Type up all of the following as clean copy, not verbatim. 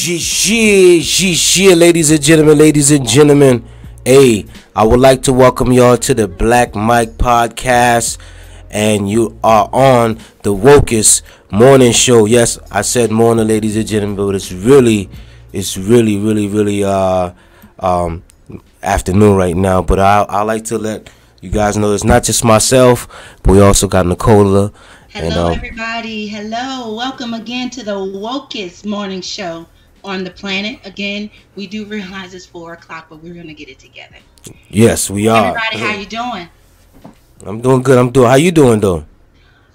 Ladies and gentlemen. Hey, I would like to welcome y'all to the Black Mike Podcast, and you are on the Wokest Morning Show. Yes, I said morning, ladies and gentlemen, but it's really afternoon right now. But I like to let you guys know it's not just myself, but we also got Nicola. Hello, everybody. Hello. Welcome again to the Wokest Morning Show on the planet. Again, we do realize it's 4 o'clock, but we're going to get it together. Yes, we are. Everybody, how you doing? I'm doing good. How you doing, though?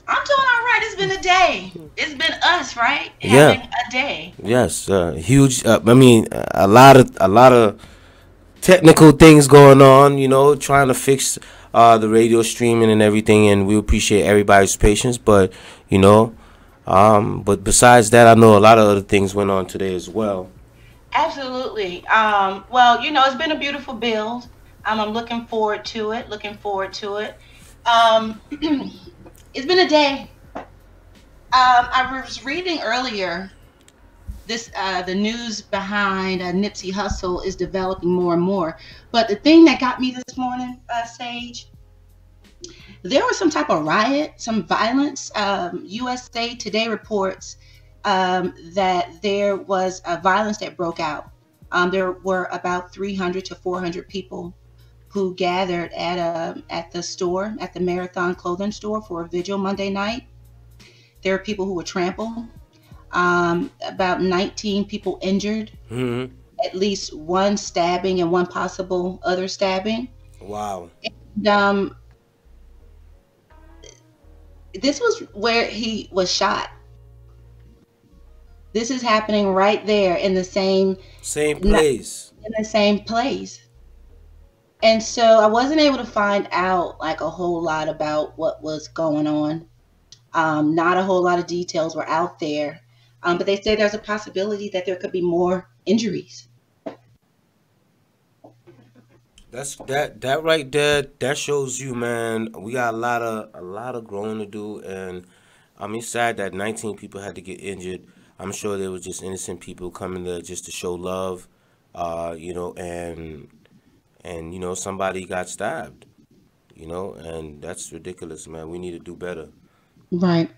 I'm doing all right. It's been a day. It's been us, right? Yeah. Having a day. Yes. Huge. A lot of technical things going on. Trying to fix the radio streaming and everything, and we appreciate everybody's patience. But but besides that, I know a lot of other things went on today as well. Absolutely. Well, it's been a beautiful build. I'm looking forward to it. It's been a day. I was reading earlier. The news behind Nipsey Hussle is developing more and more. But the thing that got me this morning, Sage, there was some type of riot, some violence. USA Today reports that there was a violence that broke out. There were about 300 to 400 people who gathered at the store, at the Marathon clothing store for a vigil Monday night. There were people who were trampled. About 19 people injured. Mm-hmm. At least one stabbing and one possible other stabbing. Wow. And, this was where he was shot. This is happening right there in the same place. In the same place. And so I wasn't able to find out like a whole lot about what was going on. Not a whole lot of details were out there. But they say there's a possibility that there could be more injuries. That right there. That shows you, man. We got a lot of growing to do, and it's sad that 19 people had to get injured. I'm sure there was just innocent people coming there just to show love, and somebody got stabbed, and that's ridiculous, man. We need to do better. Right.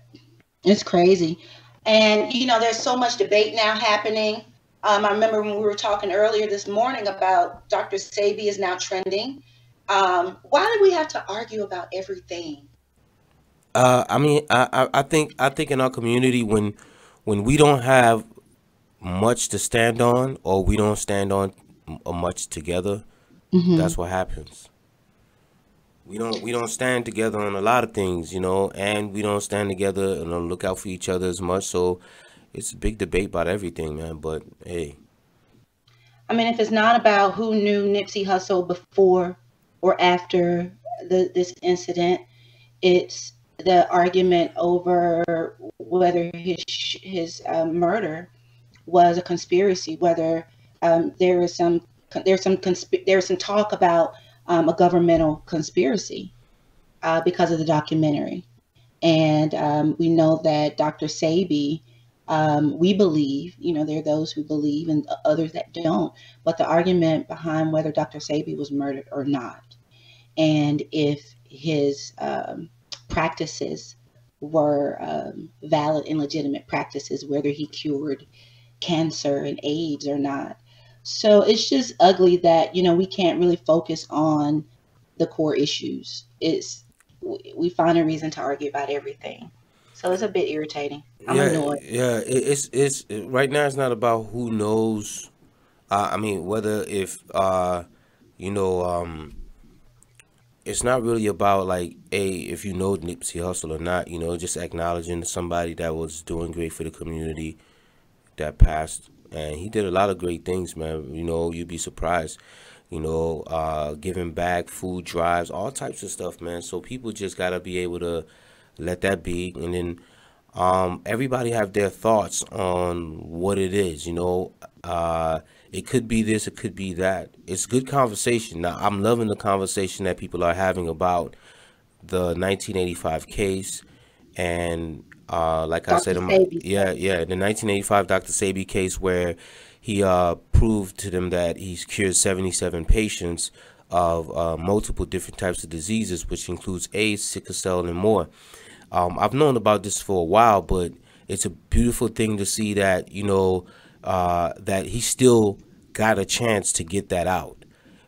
It's crazy. And, there's so much debate now happening. I remember when we were talking earlier this morning about Dr. Sebi is now trending. Why do we have to argue about everything? I think in our community, when we don't have much to stand on, or we don't stand on much together, that's what happens. We don't stand together on a lot of things, and we don't stand together and don't look out for each other as much. So it's a big debate about everything, man. But hey, if it's not about who knew Nipsey Hussle before or after this incident, it's the argument over whether his murder was a conspiracy, whether there's some talk about a governmental conspiracy because of the documentary. And we know that Dr. Sebi, we believe, there are those who believe and others that don't, but the argument behind whether Dr. Sebi was murdered or not, and if his practices were valid and legitimate practices, whether he cured cancer and AIDS or not. So it's just ugly that, we can't really focus on the core issues. We find a reason to argue about everything. So it's a bit irritating. I'm annoyed. Yeah. It's right now. It's not about who knows. Whether if it's not really about like if you know Nipsey Hussle or not. Just acknowledging somebody that was doing great for the community that passed. And he did a lot of great things, man. You'd be surprised. Giving back, food drives, all types of stuff, man. So people just gotta be able to let that be, and then everybody have their thoughts on what it is. It could be this, it could be that. It's good conversation. Now, I'm loving the conversation that people are having about the 1985 case, and Like I Dr. said, Sabi. yeah, the 1985 Dr. Sabi case where he proved to them that he's cured 77 patients of multiple different types of diseases, which includes AIDS, sickle cell, and more. I've known about this for a while, but it's a beautiful thing to see that, that he still got a chance to get that out,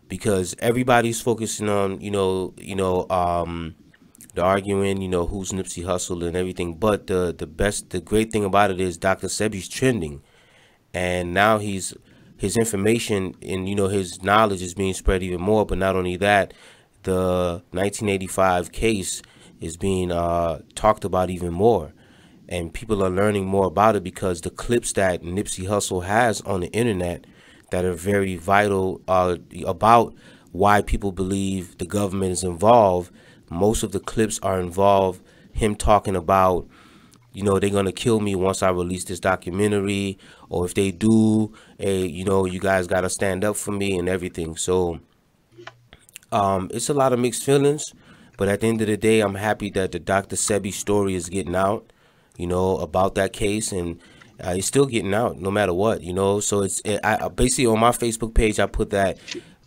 because everybody's focusing on, the arguing, who's Nipsey Hussle and everything. But the great thing about it is Dr. Sebi's trending, and now his information and his knowledge is being spread even more. But not only that, the 1985 case is being talked about even more, and people are learning more about it because the clips that Nipsey Hussle has on the internet that are very vital about why people believe the government is involved. Most of the clips are involved him talking about, they're gonna kill me once I release this documentary, or if they do, you guys gotta stand up for me and everything. So it's a lot of mixed feelings, but at the end of the day, I'm happy that the Dr. Sebi story is getting out, about that case, and it's still getting out no matter what, So I basically on my Facebook page I put that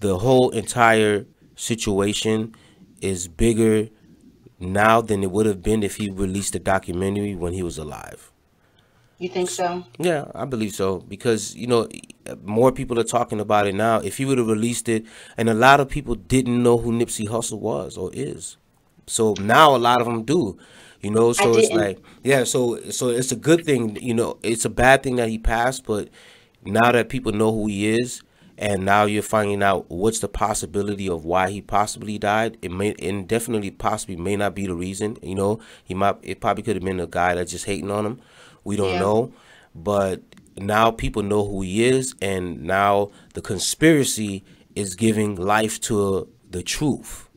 the whole entire situation is bigger now than it would have been if he released a documentary when he was alive. You think so? Yeah, I believe so, because more people are talking about it now. If he would have released it, and a lot of people didn't know who Nipsey Hussle was or is, so now a lot of them do. I So it's didn't. like, yeah, so it's a good thing. It's a bad thing that he passed, but now that people know who he is, and now you're finding out what's the possibility of why he possibly died. It may, and definitely possibly may not be the reason. It probably could have been a guy that's just hating on him. We don't Yeah. know, but now people know who he is, and now the conspiracy is giving life to the truth.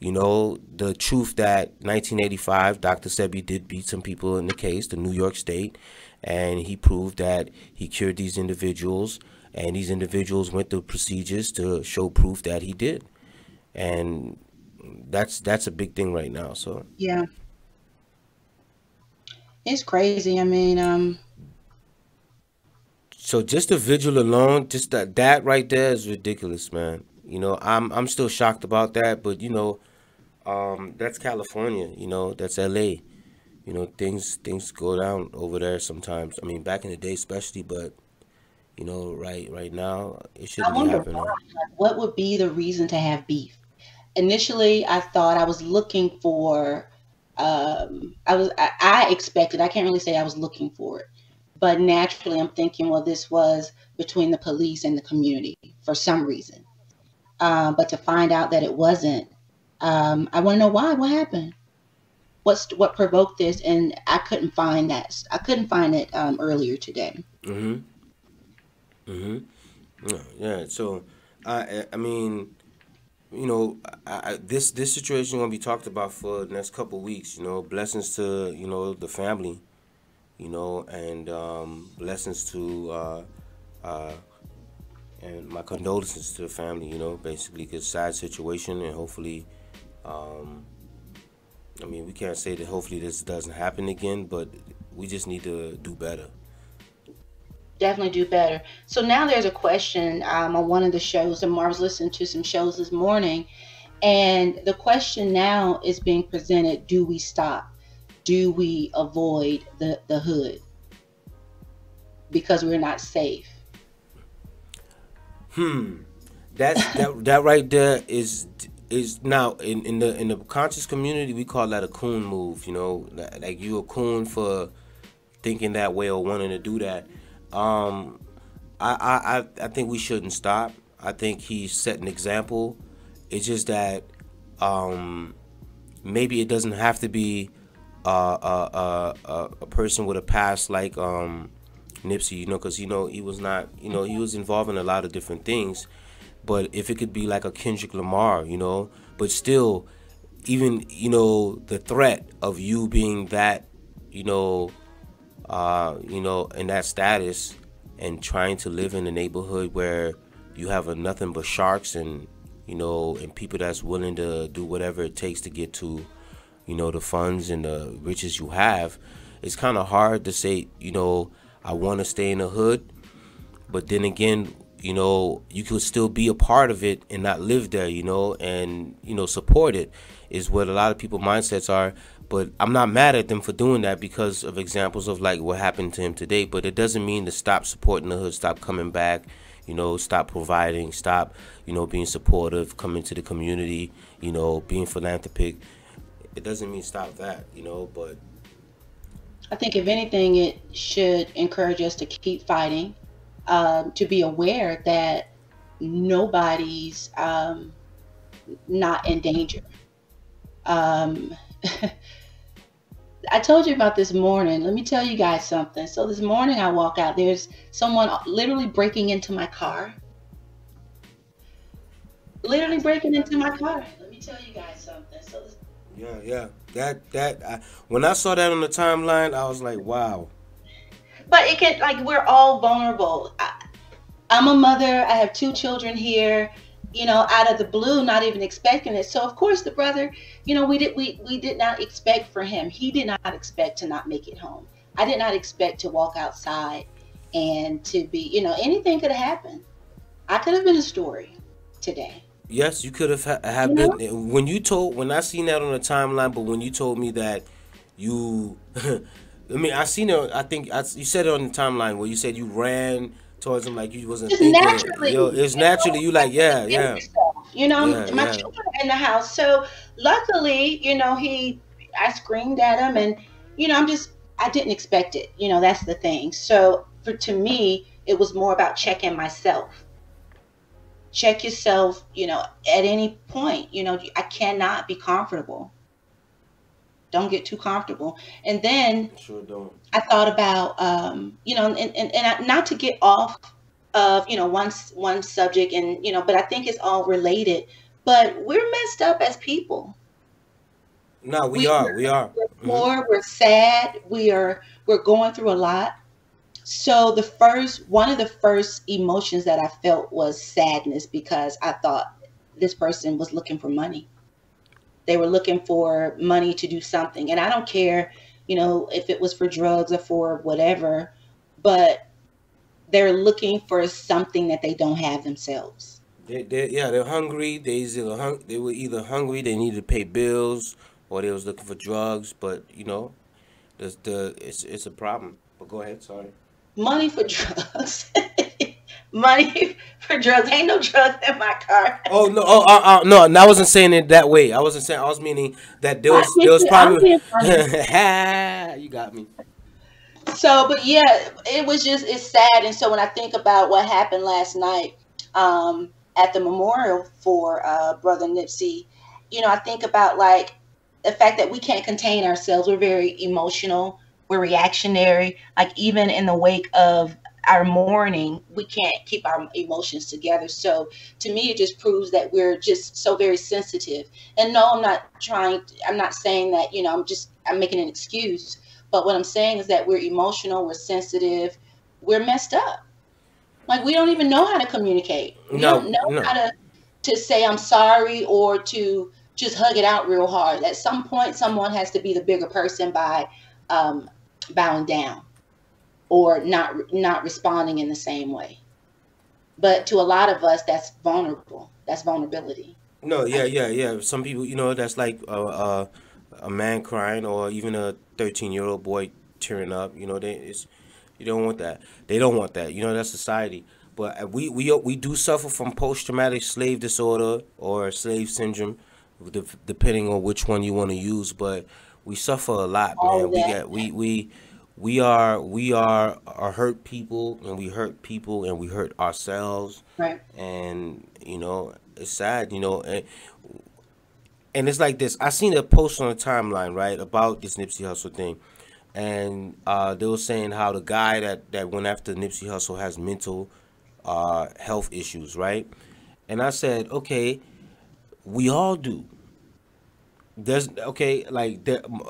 The truth that 1985 Dr. Sebi did beat some people in the case, the New York State, and he proved that he cured these individuals, and these individuals went through procedures to show proof that he did, and that's a big thing right now. So Yeah. It's crazy. I mean, just the vigil alone, just that right there is ridiculous, man. I'm still shocked about that, but that's California, that's LA. Things go down over there sometimes. I mean, back in the day especially, but right now it I shouldn't be wonder why. happening. What would be the reason to have beef? Initially, I thought I was looking for. I expected. I can't really say I was looking for it, but naturally, I'm thinking, well, this was between the police and the community for some reason. But to find out that it wasn't, I want to know why. What happened? What provoked this? And I couldn't find that. I couldn't find it earlier today. Mhm. Mhm. Yeah. Yeah. So I mean, this situation gonna be talked about for the next couple weeks. Blessings to the family. And blessings to uh, and my condolences to the family. Basically, it's a sad situation, and hopefully, um, I mean, we can't say that hopefully this doesn't happen again, but we just need to do better. Definitely do better. So now there's a question on one of the shows, and I was listening to some shows this morning, and the question now is being presented: do we stop? Do we avoid the hood because we're not safe? Hmm. That right there is now in the conscious community we call that a coon move. Like you a coon for thinking that way or wanting to do that. Um, I think we shouldn't stop. I think he set an example. It's just that um, maybe it doesn't have to be a person with a past like Nipsey, because he was not, he was involved in a lot of different things. But if it could be like a Kendrick Lamar, but still, even the threat of you being that, in that status, and trying to live in a neighborhood where you have nothing but sharks and and people that's willing to do whatever it takes to get to the funds and the riches you have. it's kind of hard to say, I want to stay in the hood, but then again, you could still be a part of it and not live there, and support it is what a lot of people mindsets are. But I'm not mad at them for doing that because of examples of like what happened to him today. But it doesn't mean to stop supporting the hood, stop coming back, stop providing, stop, being supportive, coming to the community, being philanthropic. It doesn't mean stop that, but I think if anything, it should encourage us to keep fighting, to be aware that nobody's not in danger. Um, I told you about this morning. Let me tell you guys something. So this morning I walk out. There's someone literally breaking into my car. Literally breaking into my car. Let me tell you guys something. So this, yeah. When I saw that on the timeline, I was like, wow. but it can, like, we're all vulnerable. I'm a mother. I have two children here. Out of the blue, not even expecting it. So of course the brother, we did not expect for him. He did not expect to not make it home. I did not expect to walk outside and to be, anything could have happened. I could have been a story today. Yes, you could have You know, been when I seen that on the timeline. But when you told me that you, I mean, I seen it. I think you said it on the timeline where you said you ran towards him like you wasn't just thinking it. naturally, Yo, it's naturally you like yeah, yeah, yeah, my yeah. children are in the house. So luckily, I screamed at him, and I didn't expect it. That's the thing. So to me, it was more about checking myself. Check yourself, at any point. I cannot be comfortable. Don't get too comfortable. And then Sure don't. I thought about, not to get off of, one subject, and, but I think it's all related. But we're messed up as people. No, we We, are, we're, we are. we're Hmm. poor, we're sad, we're going through a lot. So one of the first emotions that I felt was sadness because I thought this person was looking for money. They were looking for money to do something. And I don't care, if it was for drugs or for whatever, but they're looking for something that they don't have themselves. Yeah, they're hungry. They were either hungry, they needed to pay bills, or they was looking for drugs. But it's a problem. But go ahead. Sorry. Money for drugs. Money for drugs. Ain't no drugs in my car. Oh no! No! I wasn't saying it that way. I wasn't saying. I was meaning that there I was get there was you. I'm probably. being funny. You got me. So, but yeah, it's sad. And so when I think about what happened last night, at the memorial for Brother Nipsey, I think about, like, the fact that we can't contain ourselves. We're very emotional. We're reactionary. Like, even in the wake of our mourning, we can't keep our emotions together. So to me, it just proves that we're just so very sensitive. And no, I'm not saying that, I'm making an excuse. But what I'm saying is that we're emotional, we're sensitive, we're messed up. Like, we don't even know how to communicate. We don't No, know how no. to say I'm sorry, or to just hug it out real hard. At some point, someone has to be the bigger person by um, bowing down, or not responding in the same way. But to a lot of us, that's vulnerable. That's vulnerability. No, yeah, Like, yeah, yeah. Some people, that's like a man crying, or even a 13-year-old boy tearing up. You don't want that. They don't want that. That's society. But we do suffer from post traumatic slave disorder or slave syndrome, depending on which one you want to use. But we suffer a lot, all of man. that. We are hurt people, and we hurt people, and we hurt ourselves, Right. and it's sad, and it's like this. I seen a post on the timeline, right, about this Nipsey Hussle thing, and they were saying how the guy that went after Nipsey Hussle has mental health issues, right? And I said, okay, we all do. There's okay, like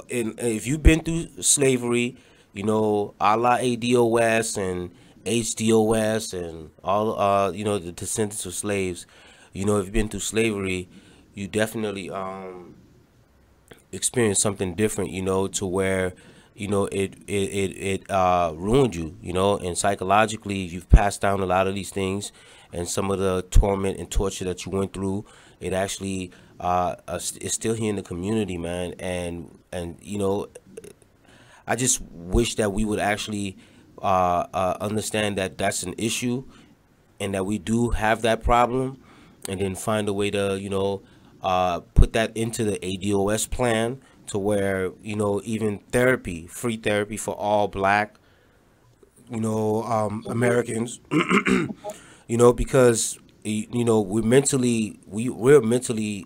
if you've been through slavery, a la ADOS and HDOS and all the descendants of slaves, if you've been through slavery, you definitely experience something different, to where it ruined you, and psychologically you've passed down a lot of these things, and some of the torment and torture that you went through, it actually is still here in the community, man. And I just wish that we would actually understand that that's an issue, and that we do have that problem, and then find a way to put that into the ADOS plan, to where even therapy, free therapy for all black Americans, because we're mentally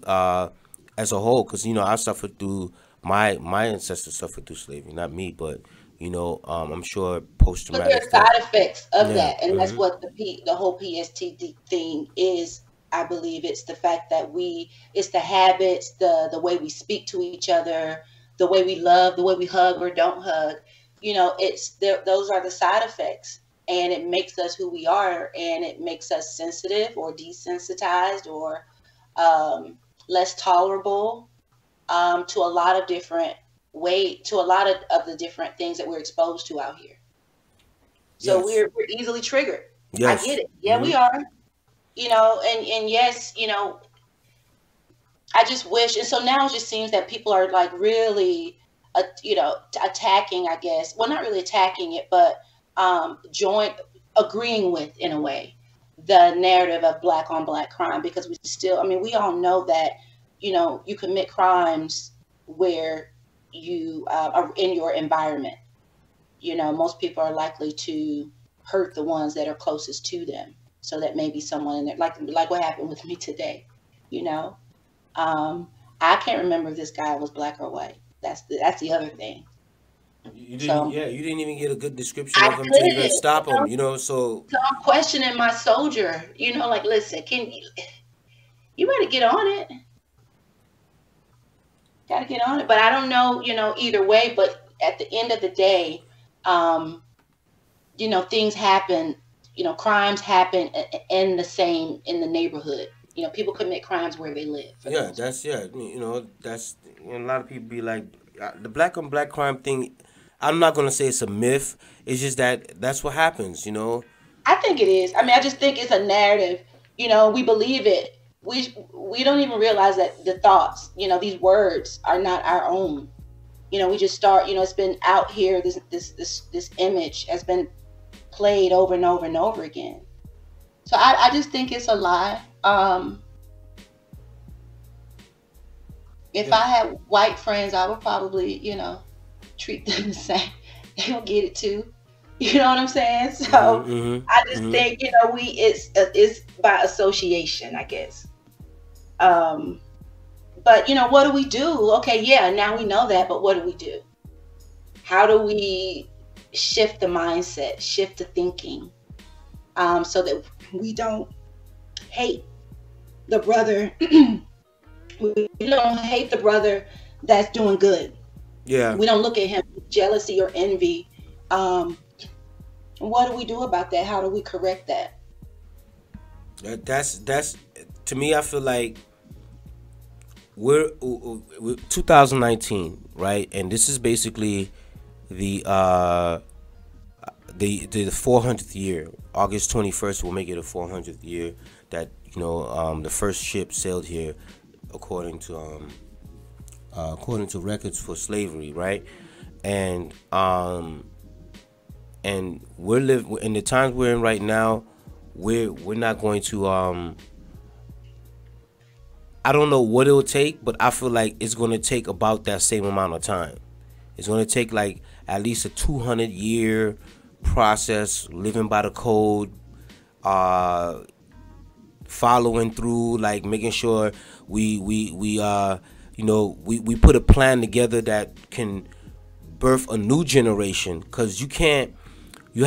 as a whole, because I suffered through my ancestors suffered through slavery, not me, but I'm sure post But there traumatic are stress. side effects of Yeah. that, and that's what the whole PSTD thing is. I believe it's the fact that it's the habits, the way we speak to each other, the way we love, the way we hug or don't hug. Those are the side effects, and it makes us who we are, and it makes us sensitive or desensitized or less tolerable to a lot of different to a lot of the different things that we're exposed to out here. So Yes. we're easily triggered. I Yes. get it. Yeah, Hmm. we are. And yes, I just wish. And so now it just seems that people are like really, attacking, I guess. Well, not really attacking it, but agreeing with, in a way, the narrative of black on black crime, because I mean, we all know that, you commit crimes where you are in your environment. Most people are likely to hurt the ones that are closest to them. So that maybe someone in there, like what happened with me today, you know. Um, I can't remember if this guy was black or white. That's the other thing. You didn't, So yeah, you didn't even get a good description I of him to even couldn't. stop him, so So I'm questioning my soldier. Like, listen, you better get on it. Got to get on it. But I don't know, either way. But at the end of the day, um, things happen. Crimes happen in the neighborhood. People commit crimes where they live for the yeah, most part. that's yeah, that's a lot of people be like the black on black crime thing. I'm not gonna say it's a myth. It's just that that's what happens. I think it is. I mean, I just think it's a narrative. We believe it. We don't even realize that the thoughts, these words are not our own. We just start. It's been out here. This image has been played over and over and over again. So I just think it's a lie. If Yeah. I had white friends, I would probably, treat them the same. They don't get it too. You know what I'm saying? So Mhm. I just Mhm. think, it's by association, I guess. Um, but what do we do? Okay, yeah, now we know that, but what do we do? How do we shift the mindset, shift the thinking, so that we don't hate the brother? We don't hate the brother that's doing good. Yeah. We don't look at him with jealousy or envy. Um, what do we do about that? How do we correct that? That's to me. I feel like we're 2019, right? And this is basically the uh the 400th year. August 21st will make it a 400th year that the first ship sailed here, according to records for slavery, right? And we're living in the times we're in right now. We're not going to I don't know what it'll take, but I feel like it's going to take about that same amount of time. It's going to take like at least a 200-year process, living by the code, uh, following through, like making sure we put a plan together that can birth a new generation. Because you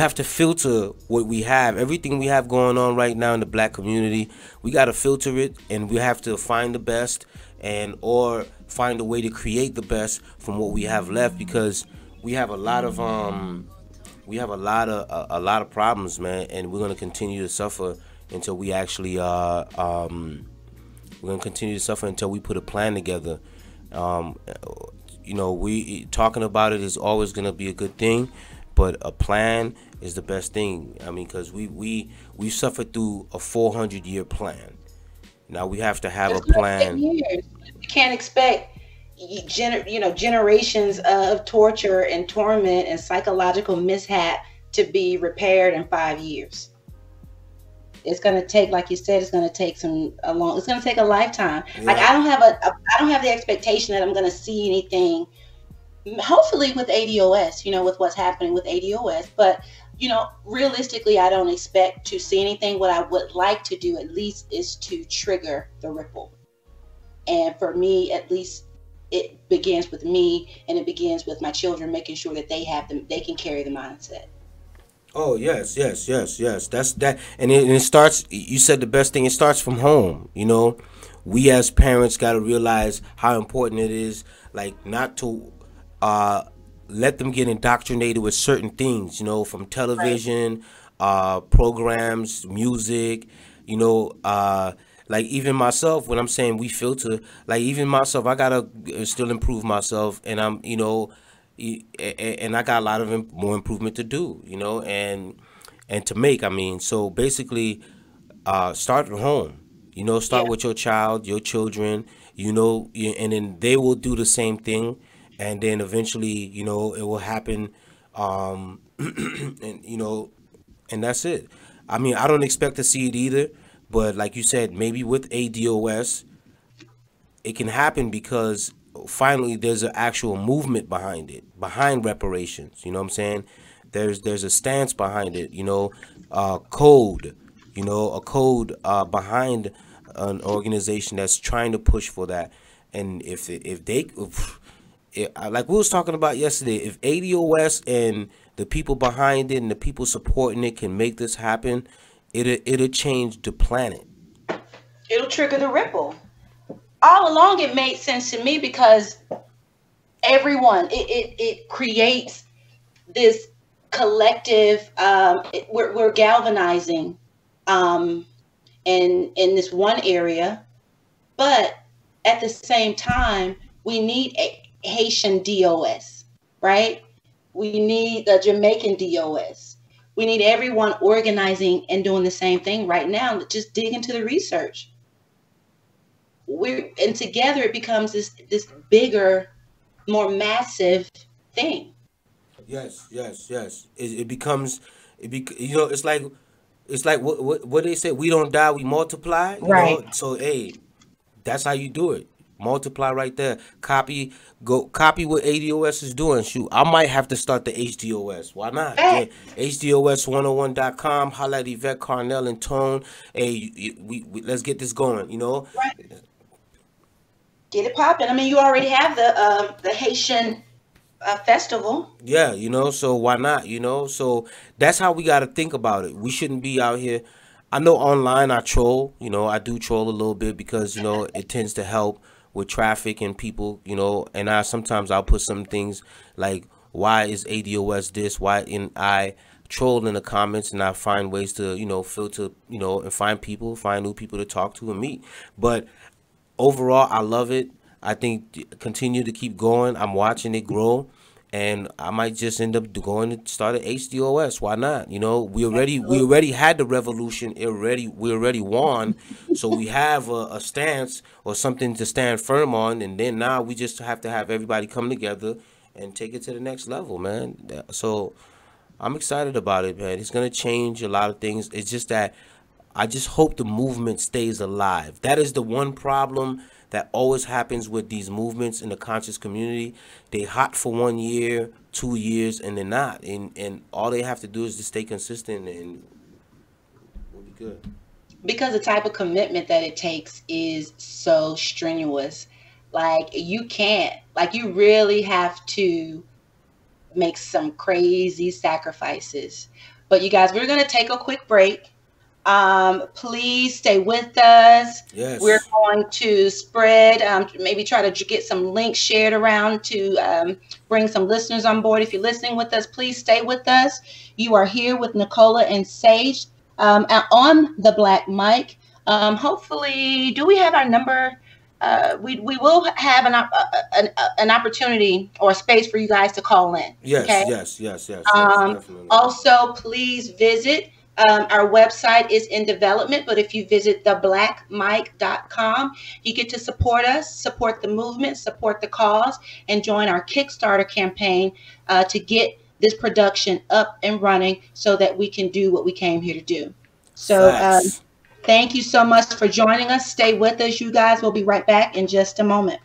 have to filter what we have, everything we have going on right now in the black community. We got to filter it, and we have to find the best, and or find a way to create the best from what we have left, because we have a lot of problems, man, and we're gonna continue to suffer until we actually we're gonna continue to suffer until we put a plan together. Um, you know, we talking about it is always gonna be a good thing, but a plan is the best thing. I mean, because we suffered through a 400-year plan. Now we have to have a It's going to take plan. years. We can't expect generations of torture and torment and psychological mishap to be repaired in 5 years. It's going to take, like you said, it's going to take it's going to take a lifetime. Like Yeah. I don't have the expectation that I'm going to see anything, hopefully with ADOS, with what's happening with ADOS. But, realistically, I don't expect to see anything. What I would like to do at least is to trigger the ripple. And for me, at least, it begins with me, and it begins with my children, making sure that they can carry the mindset. Oh yes, yes, yes, yes. That's that, and it starts. You said the best thing. It starts from home. You know, we as parents got to realize how important it is. Like not to uh, let them get indoctrinated with certain things. You know, from Right. television, programs, music. You know, like even myself. When I'm saying we filter, like even myself, I gotta still improve myself, and I'm and I got a lot of more improvement to do, you know, and to make. I mean, so basically, start at home. You know, start Yeah. with your child, your children. You know, and then they will do the same thing, and then eventually, you know, it will happen. And and that's it. I mean, I don't expect to see it either, but like you said, maybe with ADOS, it can happen because finally there's an actual movement behind it, behind reparations. You know what I'm saying? There's a stance behind it. You know, code. You know, a code behind an organization that's trying to push for that. And if they like we was talking about yesterday, if ADOS and the people behind it and the people supporting it can make this happen, it'll change the planet. It'll trigger the ripple. All along, it made sense to me because it creates this collective. We're galvanizing um, in this one area, but at the same time, we need a Haitian DOS, right? We need the Jamaican DOS. We need everyone organizing and doing the same thing right now. Just dig into the research. And together it becomes this bigger, more massive thing. Yes, yes, yes. It becomes, you know, it's like what they say. We don't die, we multiply. You Right. know, so hey, that's how you do it. Multiply right there. Copy what ADOS is doing. Shoot, I might have to start the HDOS. Why not? Fact. Get HDOS101.com. Holla at Yvette Carnell and Tone. Hey, let's get this going. You know. Right. Get it popping. I mean, you already have the Haitian festival. Yeah, you know, so why not, you know? So that's how we got to think about it. We shouldn't be out here. I know online I troll, you know, I do troll a little bit because, you know, it tends to help with traffic and people, you know, and I'll put some things like why is ADOS this, why and I troll in the comments and I find ways to, you know, filter, you know, and find new people to talk to and meet. But overall, I love it. I think continue to keep going. I'm watching it grow, and I might just end up going to start at HDOS. Why not? You know, we Absolutely. already had the revolution. We already won, so we have a stance or something to stand firm on, and then now we just have to have everybody come together and take it to the next level, man. So I'm excited about it, man. It's gonna change a lot of things. It's just that I just hope the movement stays alive. That is the one problem that always happens with these movements in the conscious community. They hot for 1 year, 2 years, and they're not. And all they have to do is just stay consistent, and we'll be good. Because the type of commitment that it takes is so strenuous. Like you really have to make some crazy sacrifices. But you guys, we're going to take a quick break. Please stay with us. We're Yes. going to spread, maybe try to get some links shared around to bring some listeners on board. If you're listening with us, please stay with us. You are here with Nicola and Sage on the Black Mic. Hopefully, do we have our number? we will have an opportunity or a space for you guys to call in. Yes, Okay. yes, yes, yes, yes, Um, definitely. Also, please visit. Our website is in development, but if you visit theblackmic.com, you get to support us, support the movement, support the cause, and join our Kickstarter campaign to get this production up and running so that we can do what we came here to do. So, Facts. thank you so much for joining us. Stay with us, you guys. We'll be right back in just a moment.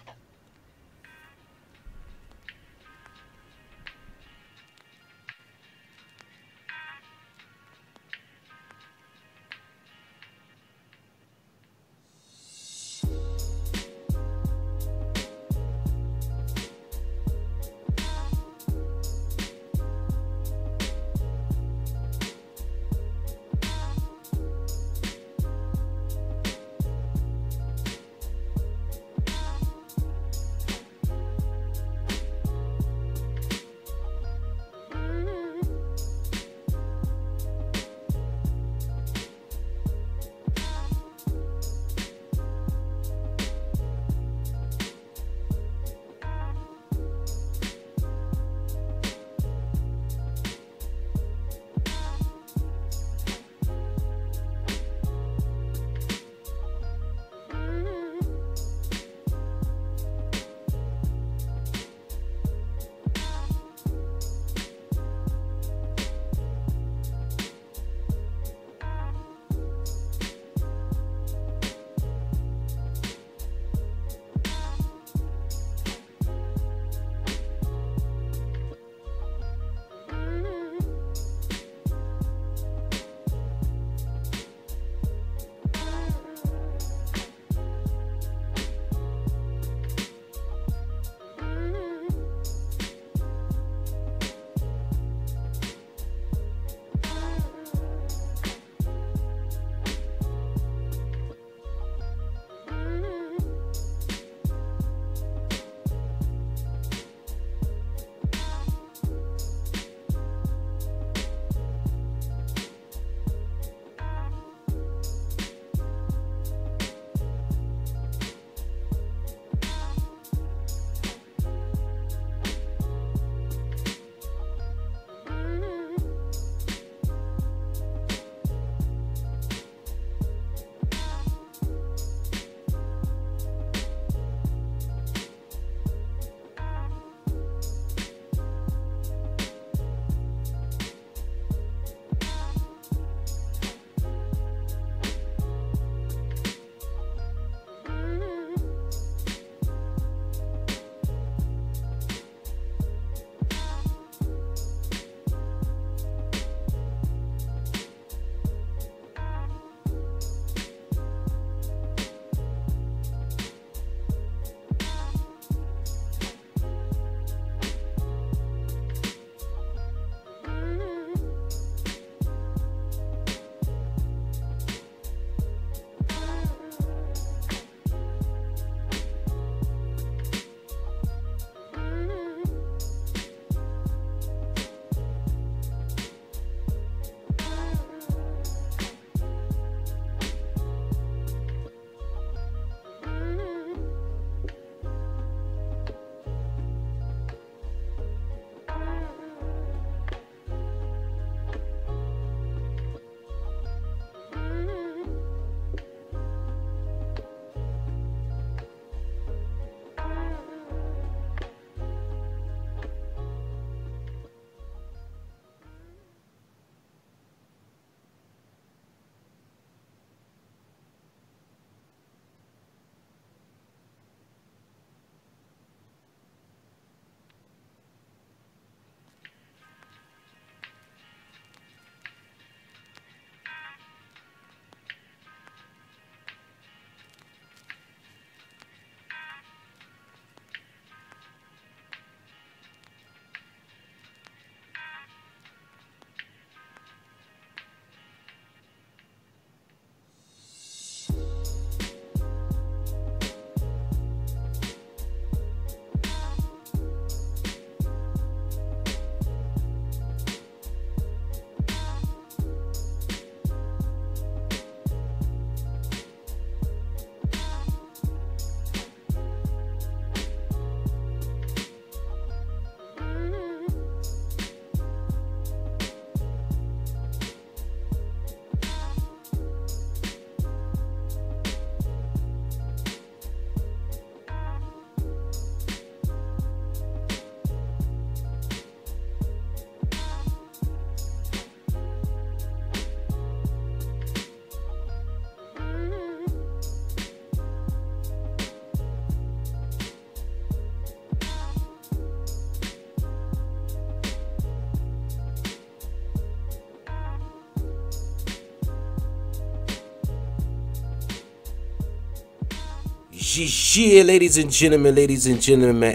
Yeah, ladies and gentlemen,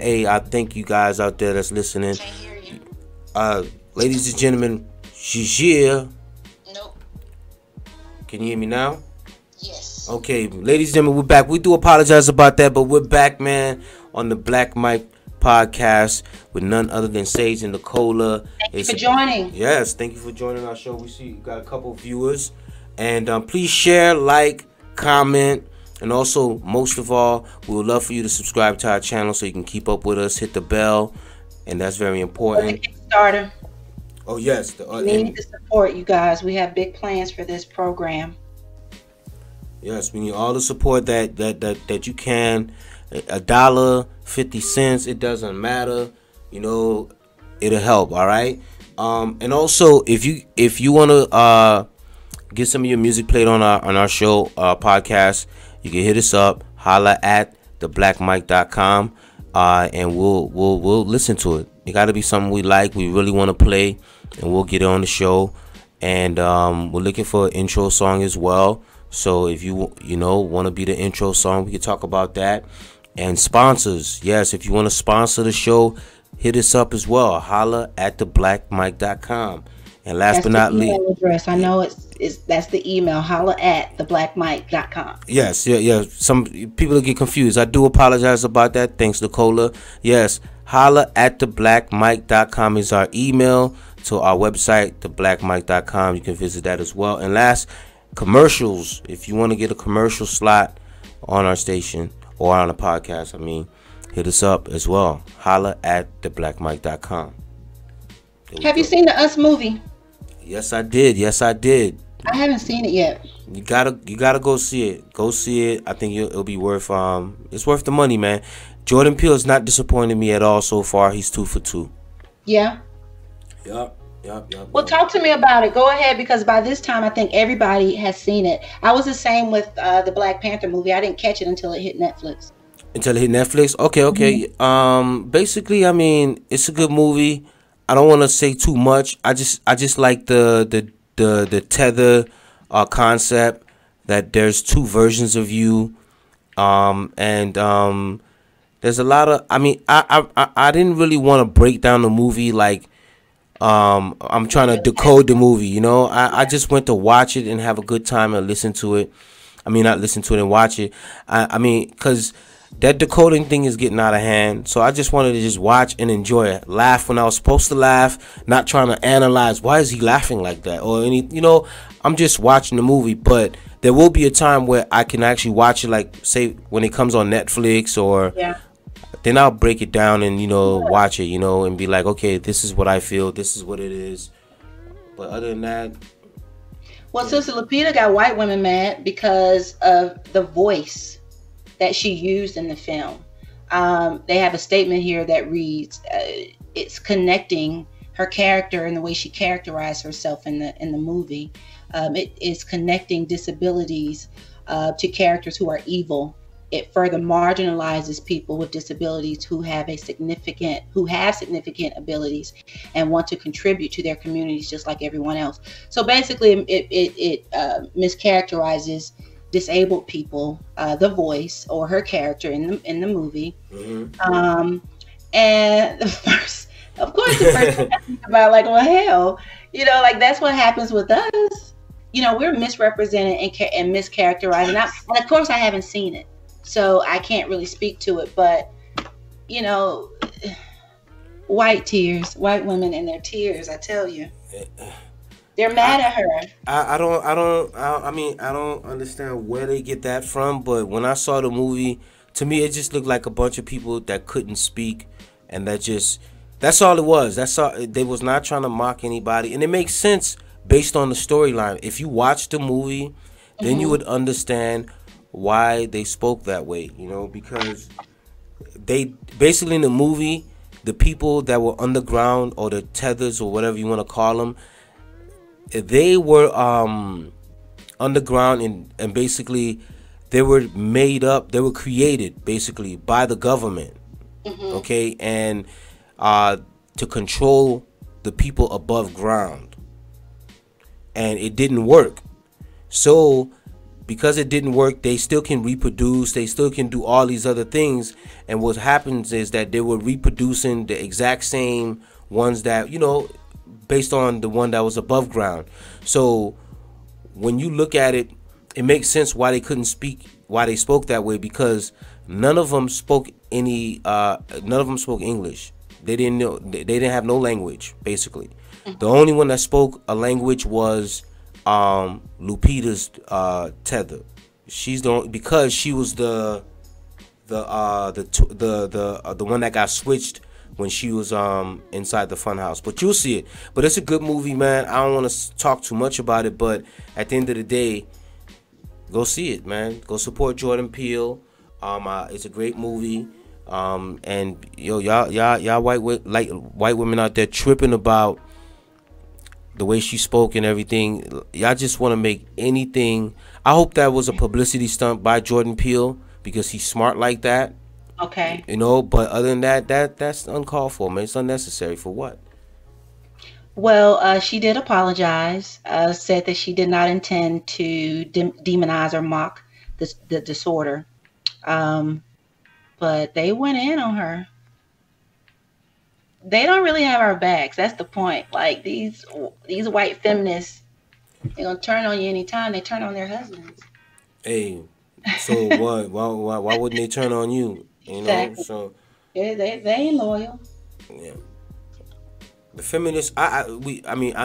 hey, I thank you guys out there that's listening. Can't hear you. Ladies and gentlemen, yeah. Nope. Can you hear me now? Yes. Okay, ladies and gentlemen, we're back. We do apologize about that, but we're back, man, on the Black Mike podcast with none other than Sage and Nicola. Thank you for joining. Yes, thank you for joining our show. We see you got a couple of viewers. And please share, like, comment, and also, most of all, we would love for you to subscribe to our channel so you can keep up with us. Hit the bell, and that's very important. The Kickstarter. Oh, yes. We need the support, you guys. We have big plans for this program. Yes, we need all the support that you can. $1.50, it doesn't matter. You know, it'll help. All right. And also, if you want to get some of your music played on our show podcast, you can hit us up. Holla at theblackmike.com, and we'll listen to it. It got to be something we like, we really want to play, and we'll get it on the show. And we're looking for an intro song as well. So if you want to be the intro song, we can talk about that. And sponsors, yes, if you want to sponsor the show, hit us up as well. Holla at theblackmike.com. And last but not least, address. I know that's the email. Holla at theblackmike.com. Yes, yeah. Some people get confused. I do apologize about that. Thanks, Nicola. Yes, holla at theblackmike.com is our email to our website, theblackmike.com. You can visit that as well. And last, commercials. If you want to get a commercial slot on our station or on a podcast, hit us up as well. Holla at theblackmike.com. Have you seen the Us movie? Yes, I did. I haven't seen it yet. You gotta go see it. Go see it. I think it'll be worth it's worth the money, man. Jordan Peele has not disappointed me at all so far. He's 2 for 2. Yeah. Yep. Well, talk to me about it. Go ahead, because by this time I think everybody has seen it. I was the same with the Black Panther movie. I didn't catch it until it hit Netflix. Okay. Mm-hmm. Basically, it's a good movie. I don't want to say too much. I just like the tether concept, that there's two versions of you, and there's a lot of. I didn't really want to break down the movie like I'm trying to decode the movie. You know, I just went to watch it and have a good time and listen to it. Not listen to it and watch it. Because that decoding thing is getting out of hand. So I just wanted to just watch and enjoy it. Laugh when I was supposed to laugh. Not trying to analyze why is he laughing like that or any. I'm just watching the movie. But there will be a time where I can actually watch it, like say when it comes on Netflix or. Yeah. Then I'll break it down and watch it, and be like, okay, this is what I feel. This is what it is. But other than that. Well, Sister Lupita got white women mad because of the voice that she used in the film. They have a statement here that reads, it's connecting her character and the way she characterized herself in the movie. It is connecting disabilities to characters who are evil. It further marginalizes people with disabilities who have significant abilities and want to contribute to their communities just like everyone else. So basically, it mischaracterizes disabled people, the voice or her character in the movie. Mm-hmm. And the first thing I think about, like, well, hell, like that's what happens with us. We're misrepresented and mischaracterized, and of course I haven't seen it, so I can't really speak to it. But white women and their tears, I tell you. They're mad at her. I don't understand where they get that from, but when I saw the movie, to me it just looked like a bunch of people that couldn't speak, and that's all it was. That's all. They was not trying to mock anybody, and it makes sense based on the storyline. If you watch the movie, then Mm-hmm. you would understand why they spoke that way, because they basically in the movie, the people that were underground or the tethers or whatever you want to call them, they were underground and basically they were created basically by the government. Mm-hmm. Okay, and to control the people above ground, and it didn't work. So because it didn't work, they still can reproduce, they still can do all these other things. And what happens is that they were reproducing the exact same ones that, based on the one that was above ground. So when you look at it, it makes sense why they couldn't speak, why they spoke that way, because none of them spoke English. They didn't know, they didn't have no language, basically. The only one that spoke a language was Lupita's Tether. She's the only, because she was the one that got switched when she was inside the funhouse. But you'll see it. But it's a good movie, man. I don't want to talk too much about it, but at the end of the day, go see it, man. Go support Jordan Peele. It's a great movie. And y'all white women out there tripping about the way she spoke and everything. Y'all just want to make anything. I hope that was a publicity stunt by Jordan Peele, because he's smart like that. Okay. But other than that's uncalled for, man. It's unnecessary. For what? Well, she did apologize, said that she did not intend to demonize or mock the disorder. But they went in on her. They don't really have our backs. That's the point. Like these white feminists, they're gonna turn on you anytime they turn on their husbands. Hey, so what? Why wouldn't they turn on you? Exactly. So Yeah, they ain't loyal. yeah. The feminists, I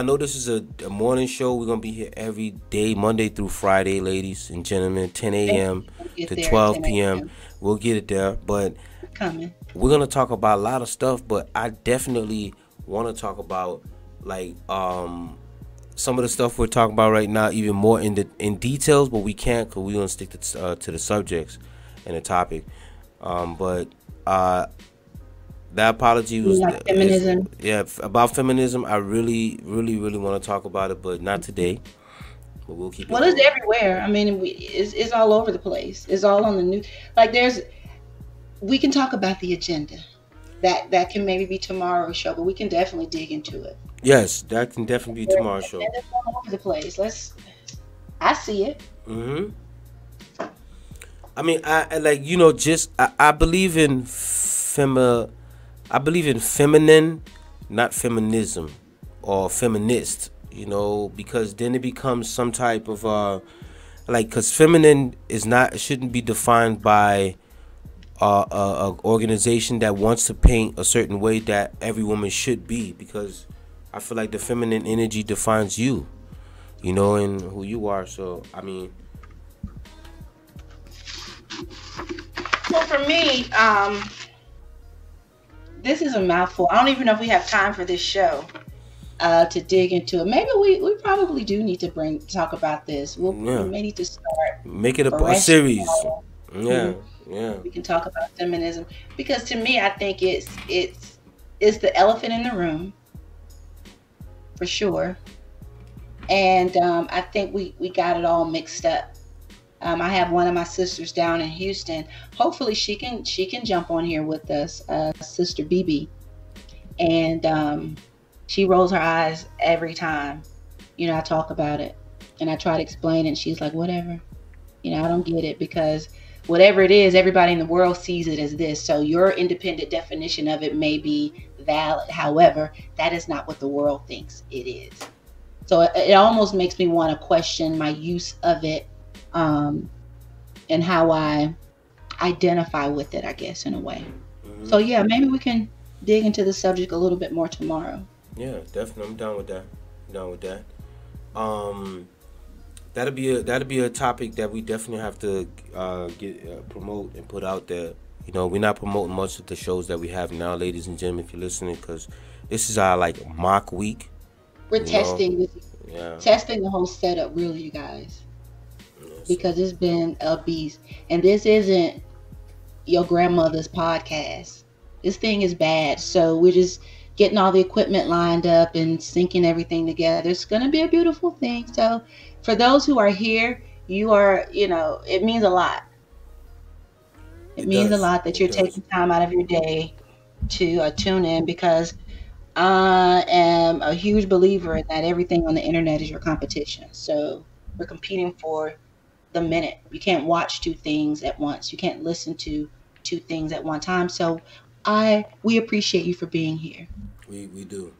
know this is a morning show. We're gonna be here every day, Monday through Friday, ladies and gentlemen, 10 a.m. to 12 p.m. We'll get it there, but coming. We're gonna talk about a lot of stuff. But I definitely want to talk about like some of the stuff we're talking about right now, even more in details. But we can't, because we're gonna stick to the subjects and the topic. But that apology was like feminism. About feminism. I really want to talk about it, but not today. But we'll keep it. Well, it's everywhere. I mean, it's all over the place. It's all on the news. Like we can talk about the agenda. That can maybe be tomorrow's show, but we can definitely dig into it. Yes, that can definitely be tomorrow's show. It's all over the place. I see it. I mean, I believe in I believe in feminine, not feminism or feminist, because then it becomes some type of because feminine shouldn't be defined by a organization that wants to paint a certain way that every woman should be, because I feel like the feminine energy defines you, and who you are. So I mean, well, for me, this is a mouthful. I don't even know if we have time for this show to dig into it. Maybe we probably do need to talk about this. We may need to start. Make it a series. Yeah. We can talk about feminism, because to me, I think it's the elephant in the room for sure. And I think we got it all mixed up. I have one of my sisters down in Houston. Hopefully she can jump on here with us, Sister BB. And she rolls her eyes every time, I talk about it. And I try to explain it, and she's like, whatever. I don't get it, because whatever it is, everybody in the world sees it as this. So your independent definition of it may be valid. However, that is not what the world thinks it is. So it almost makes me want to question my use of it. And how I identify with it, I guess, in a way. So yeah, maybe we can dig into the subject a little bit more tomorrow. Yeah, definitely. I'm down with that. That'll be a topic that we definitely have to promote and put out there. We're not promoting much of the shows that we have now, ladies and gentlemen, if you're listening, because this is our mock week. We're testing the whole setup, really, you guys. Because it's been a beast. And this isn't your grandmother's podcast. This thing is bad. So we're just getting all the equipment lined up and syncing everything together. It's going to be a beautiful thing. So for those who are here, you are, it means a lot. It means a lot that you're taking time out of your day to tune in, because I am a huge believer that everything on the internet is your competition. So we're competing for the minute. You can't watch two things at once. You can't listen to two things at one time. So we appreciate you for being here. We do.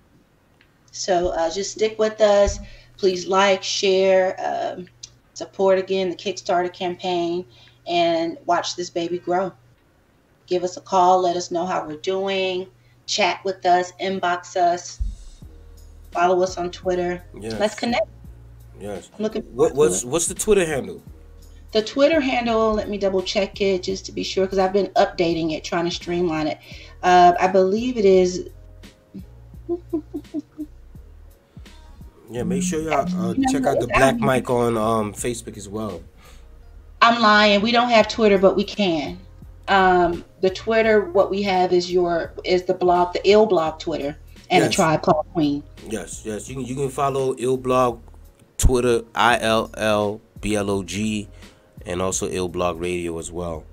So just stick with us. Please like, share, support again the Kickstarter campaign, and watch this baby grow. Give us a call. Let us know how we're doing. Chat with us. Inbox us. Follow us on Twitter. Yes. Let's connect. Yes. What's the Twitter handle? The Twitter handle, let me double check it just to be sure, because I've been updating it, trying to streamline it. I believe it is. Yeah, make sure y'all check out the Black Mic on Facebook as well. I'm lying. We don't have Twitter, but we can. The Twitter, what we have is the blog, the Ill Blog Twitter, and Yes. a Tribe Called Queen. Yes. You can follow Ill Blog Twitter, ILLBLOG, and also Ill Blog Radio as well.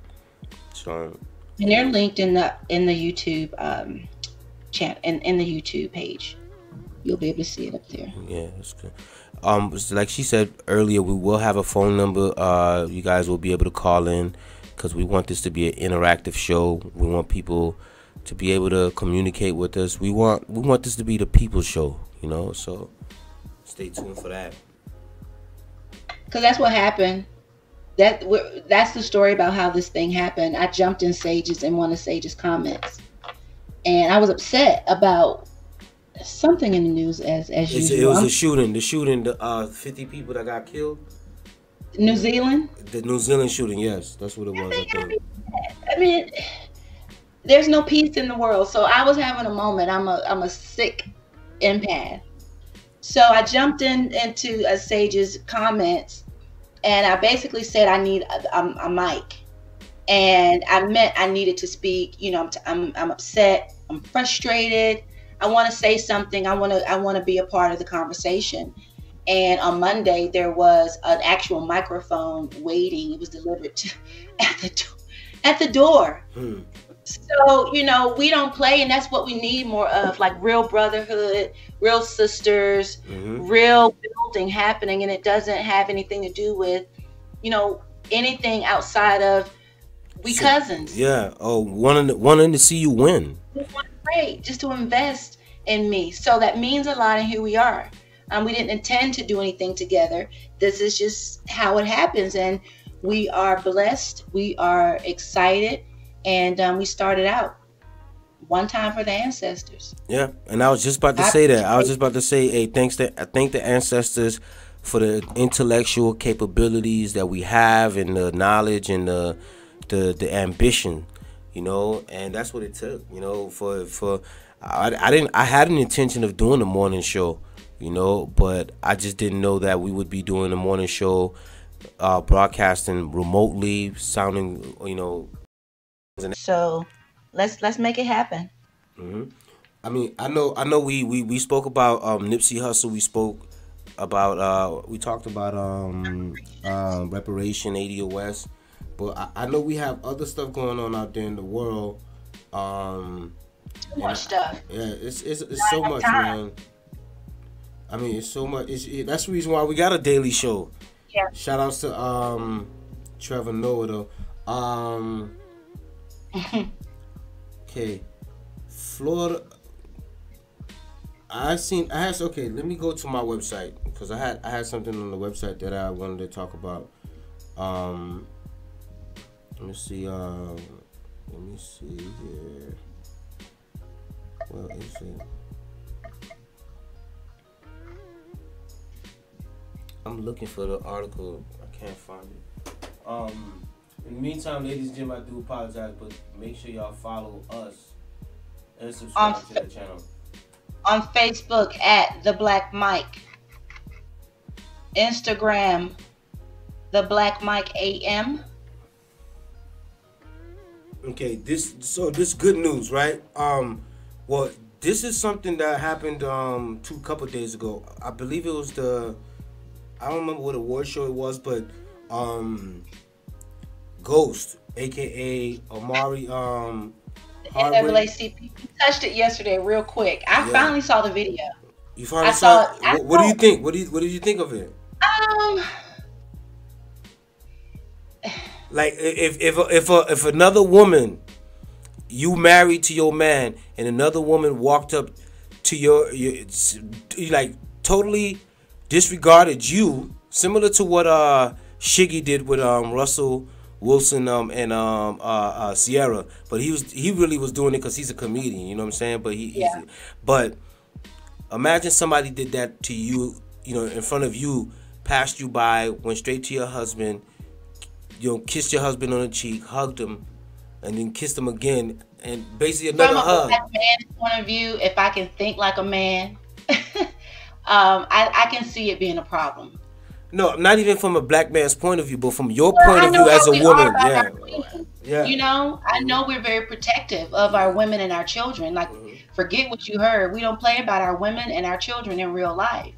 So. And they're linked in the YouTube chat and in the YouTube page. You'll be able to see it up there. Yeah, that's good. Like she said earlier, we will have a phone number. You guys will be able to call in, because we want this to be an interactive show. We want people to be able to communicate with us. We want this to be the people's show, so stay tuned for that. Because that's what happened. That's the story about how this thing happened. I jumped in one of Sage's comments, and I was upset about something in the news as usual. It was the shooting, the 50 people that got killed. New Zealand? The New Zealand shooting, yes. That's what it was, I think. I mean, there's no peace in the world. So I was having a moment. I'm a sick empath. So I jumped into Sage's comments, and I basically said I need a mic. And I meant I needed to speak. I'm upset. I'm frustrated. I want to say something. I want to be a part of the conversation. And on Monday, there was an actual microphone waiting. It was delivered at the door. So, we don't play, and that's what we need more of, like real brotherhood, real sisters, real building happening. And it doesn't have anything to do with, anything outside of cousins. Yeah. Oh, wanting to see you win. Great, just to invest in me. So that means a lot, and here we are. We didn't intend to do anything together. This is just how it happens, and we are blessed. We are excited, and we started out one time for the ancestors. Yeah, and I was just about to say that. I was just about to say, hey, I thank the ancestors for the intellectual capabilities that we have, and the knowledge, and the ambition, and that's what it took, I had an intention of doing the morning show, but I just didn't know that we would be doing the morning show, broadcasting remotely, sounding, So let's make it happen. I mean, I know we spoke about Nipsey Hussle. We spoke about we talked about reparation, ADOS. But I know we have other stuff going on out there in the world. Too much stuff. Yeah, it's so much, man. I mean, it's so much. That's the reason why we got a daily show. Yeah. Shout outs to Trevor Noah though. Okay, Florida. Okay, let me go to my website, because I had something on the website that I wanted to talk about. Let me see here. Well, is it? I'm looking for the article. I can't find it. In the meantime, ladies and gentlemen, I do apologize, but make sure y'all follow us and subscribe to the channel. On Facebook at The Black Mic. Instagram, The Black Mic AM. Okay, this good news, right? Well, this is something that happened a couple days ago. I believe it was I don't remember what award show it was, but Ghost, aka Amari NAACP. You touched it yesterday real quick. I finally saw the video. You finally saw it? What do you think? What did you think of it? Like if another woman, you married to your man, and another woman walked up to your like totally disregarded you, similar to what Shiggy did with Russell Wilson and Sierra, but he really was doing it because he's a comedian, you know what I'm saying? But he's Yeah. but imagine somebody did that to you, you know, in front of you, passed you by, went straight to your husband, you know, kissed your husband on the cheek, hugged him, and then kissed him again, and basically From another a hug. black man's point of view, if I can think like a man, I can see it being a problem. No, not even from a black man's point of view, but from your Well, point I of know view how as a we are woman. about Yeah, our queens. yeah. You know, I know we're very protective of our women and our children. Like, forget what you heard. We don't play about our women and our children in real life.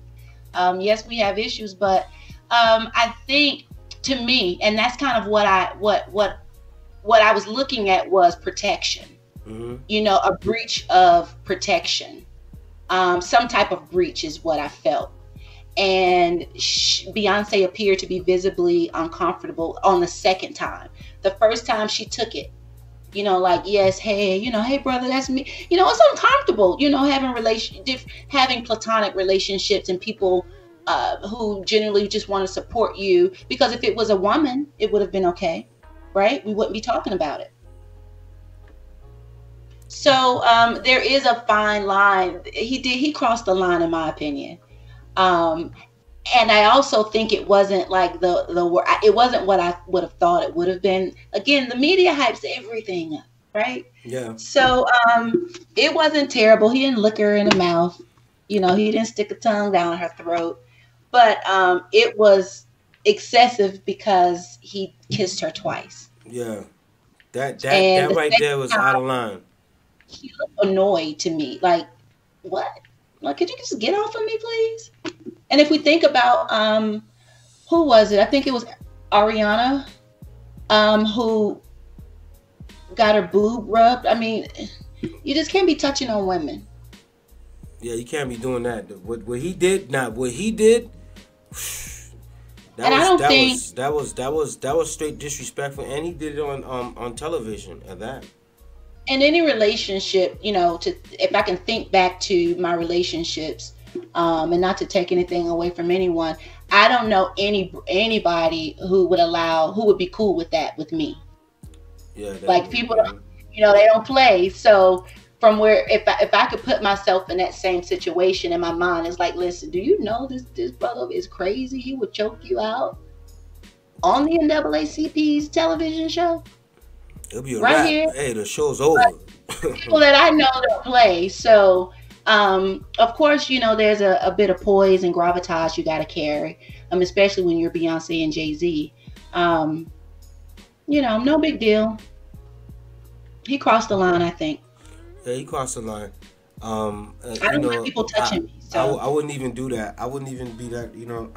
Yes, we have issues, but I think to me, and that's kind of what I was looking at was protection. Hmm. You know, a breach of protection. Some type of breach is what I felt. And Beyonce appeared to be visibly uncomfortable on the second time. The first time she took it, you know, like, yes, hey, you know, hey brother, that's me. You know, it's uncomfortable, you know, having platonic relationships and people who generally just want to support you. Because if it was a woman, it would have been okay, right? We wouldn't be talking about it. So there is a fine line. He crossed the line in my opinion. Um, and I also think it wasn't like it wasn't what I would have thought it would have been. Again, the media hypes everything up, right? Yeah. So it wasn't terrible. He didn't lick her in the mouth, you know. He didn't stick a tongue down her throat, but it was excessive because he kissed her twice, Yeah. That and the right second there was out time of line. he looked annoyed to me, like what? Like, could you just get off of me, please? And if we think about who was it? I think it was Ariana, who got her boob rubbed. I mean, you just can't be touching on women. Yeah, you can't be doing that. What he did, not what he did. That And I was don't that think, was that was that was that was straight disrespectful, and he did it on television at that. in any relationship, you know, to if I can think back to my relationships, and not to take anything away from anyone, I don't know anybody who would be cool with that with me. Yeah, Like definitely. people, Hmm. you know, they don't play. So from where if I could put myself in that same situation in my mind, it's like, listen, do you know this brother is crazy? He would choke you out on the NAACP's television show It'll be a right wrap. here. Hey, the show's over. People that I know don't play. So of course, you know, there's a bit of poise and gravitas you got to carry, especially when you're Beyonce and Jay-Z. Um, you know, no big deal. He crossed the line, I think. Yeah, he crossed the line. I You don't want know, people touching me. So I wouldn't even do that. I wouldn't even be that. You know,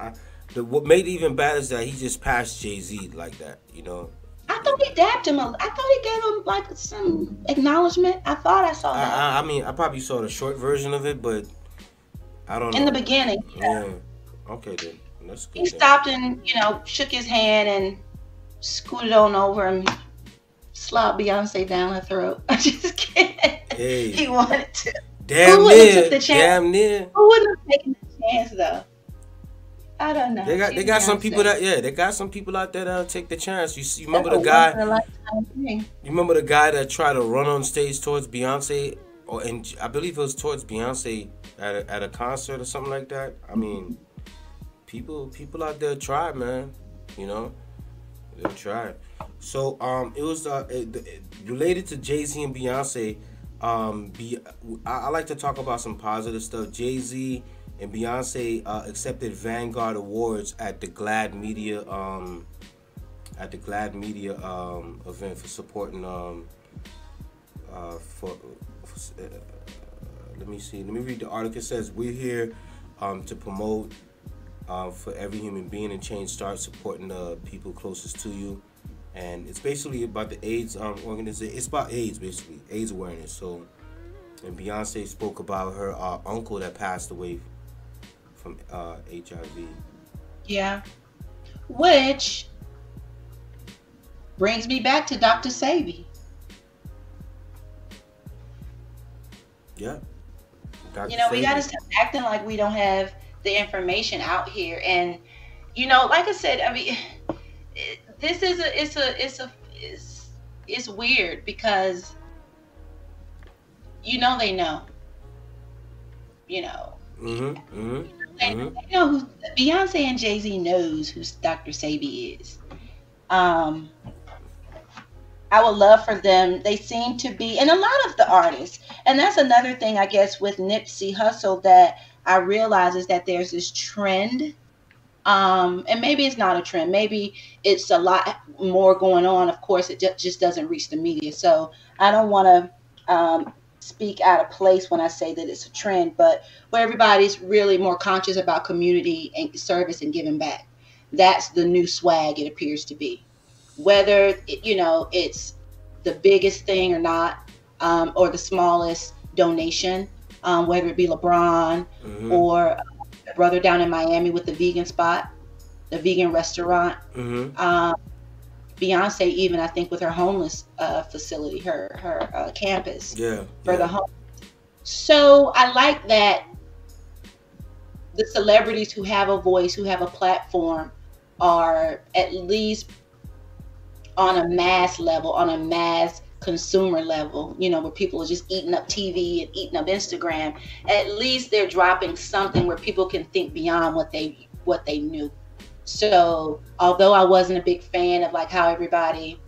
what made it even bad is that he just passed Jay Z like that. You know, I thought he dapped him. I thought he gave him like some acknowledgement. I thought I saw that I mean, I probably saw the short version of it, but I don't in the know. beginning. Yeah. Okay then. That's He good then. stopped and, you know, shook his hand and scooted on over and slobbed Beyonce down her throat. I just can't. Hey, He wanted to. Who damn wouldn't have took near, the chance? damn near. Who wouldn't have taken the chance though? I don't know. They She's got some people Beyonce. that they got some people out there that'll take the chance. You That's remember a the once guy? in a lifetime thing. You remember the guy that tried to run on stage towards Beyonce, and I believe it was towards Beyonce at a concert or something like that. I mean, people out there try, man. You know, they try. So it was related to Jay Z and Beyonce. I like to talk about some positive stuff. Jay Z and Beyonce accepted Vanguard Awards at the Glad Media event for supporting for let me see. Let me read the article. It says we're here to promote for every human being, and change starts supporting the people closest to you. And it's basically about the AIDS organization. It's about AIDS, basically, AIDS awareness. So, and Beyonce spoke about her uncle that passed away from HIV. Yeah. Which Brings me back to Dr. Sabi. Yeah, You Dr. know, we got to Sabi. stop acting like we don't have the information out here. And you know, like I said, I mean, this is a, it's weird because you know they know, you know, Mm-hmm. Mm-hmm. Mm-hmm. they know who Beyonce and Jay Z knows who Dr. Sabi is. Um, I would love for them. They seem to be, and a lot of the artists, and that's another thing I guess with Nipsey Hussle that I realize is that there's this trend. And maybe it's not a trend. Maybe it's a lot more going on. Of course, it just doesn't reach the media. So I don't want to speak out of place when I say that it's a trend, but where everybody's really more conscious about community and service and giving back. That's the new swag it appears to be. Whether you know it's the biggest thing or not, or the smallest donation, whether it be LeBron Mm-hmm. or brother down in Miami with the vegan spot, the vegan restaurant. Mm-hmm. Um, Beyonce, even I think with her homeless facility, her campus Yeah. for the Yeah. home. So I like that the celebrities who have a voice, who have a platform, are at least on a mass level, on a mass consumer level, you know, where people are just eating up TV and eating up Instagram. At least they're dropping something where people can think beyond what they knew. So although I wasn't a big fan of like how everybody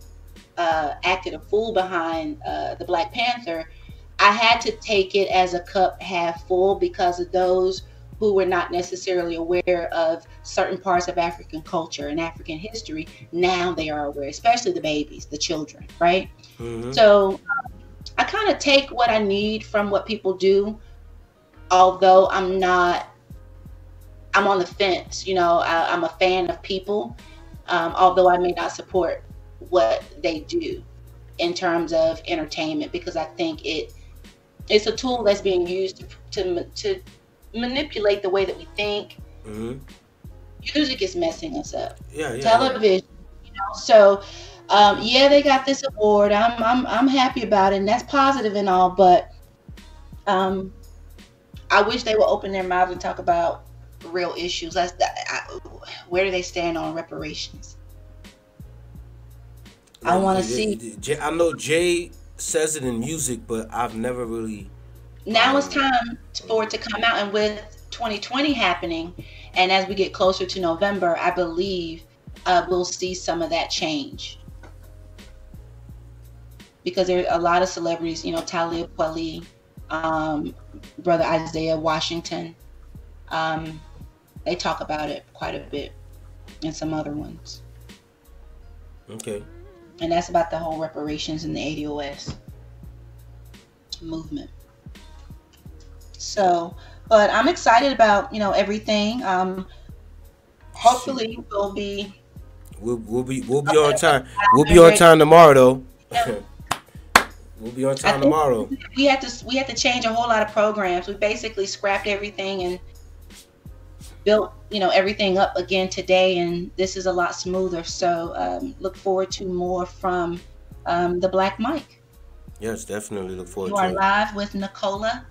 acted a fool behind the Black Panther, I had to take it as a cup half full because of those who were not necessarily aware of certain parts of African culture and African history. Now they are aware, especially the babies, the children, right? Mm-hmm. So I kind of take what I need from what people do, although I'm on the fence. You know, I'm a fan of people, although I may not support what they do in terms of entertainment because I think it's a tool that's being used to manipulate the way that we think. Mm-hmm. Music is messing us up. Yeah. Yeah. Yeah. Television, you know. So, yeah, they got this award. I'm happy about it, and that's positive and all. But um, I wish they would open their mouths and talk about real issues. Where do they stand on reparations? I Like, want to see. I know Jay says it in music, but I've never really. Now it's Um. time for it to come out, and with 2020 happening, and as we get closer to November, I believe we'll see some of that change because there are a lot of celebrities, you know, Talib Kweli, um, brother Isaiah Washington. Um, they talk about it quite a bit, and some other ones, Okay. and that's about the whole reparations and the ADOS movement. So, but I'm excited about everything. Shoot. Hopefully, we'll be We'll be on time. We'll be and on ready. time tomorrow though. Yeah, We'll be on I time think tomorrow. we had to change a whole lot of programs. We basically scrapped everything and built everything up again today, and this is a lot smoother. So look forward to more from the Black Mic. Yes, definitely look forward You are to it. live with Nicola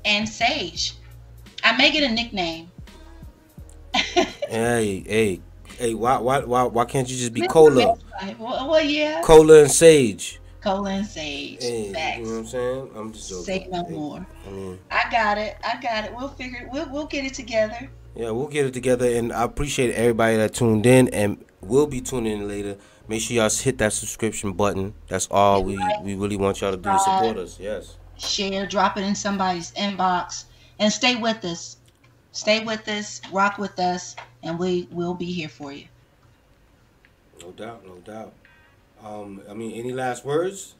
and Sage. I may get a nickname. Hey, hey, hey! Why can't you just be Mr. Cola? Midwife. Well, yeah. Cola and Sage. Cola and Sage. Hey, you know what Facts. I'm saying? I'm just Say joking. no Hey, more. I mean, I got it. I got it. We'll figure it. We'll get it together. yeah, we'll get it together, and I appreciate everybody that tuned in, and we'll be tuning in later. Make sure y'all hit that subscription button. That's all Hit we really want y'all to do to subscribe, support us. Yes, share, drop it in somebody's inbox, and stay with us. Stay with us, rock with us, and we will be here for you. no doubt, no doubt. I mean, any last words?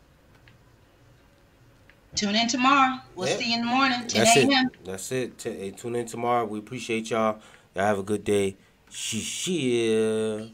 Tune in tomorrow. We'll Yeah, see you in the morning, 10 that's it. a.m. That's it. Hey, tune in tomorrow. We appreciate y'all. Y'all have a good day. Shishia.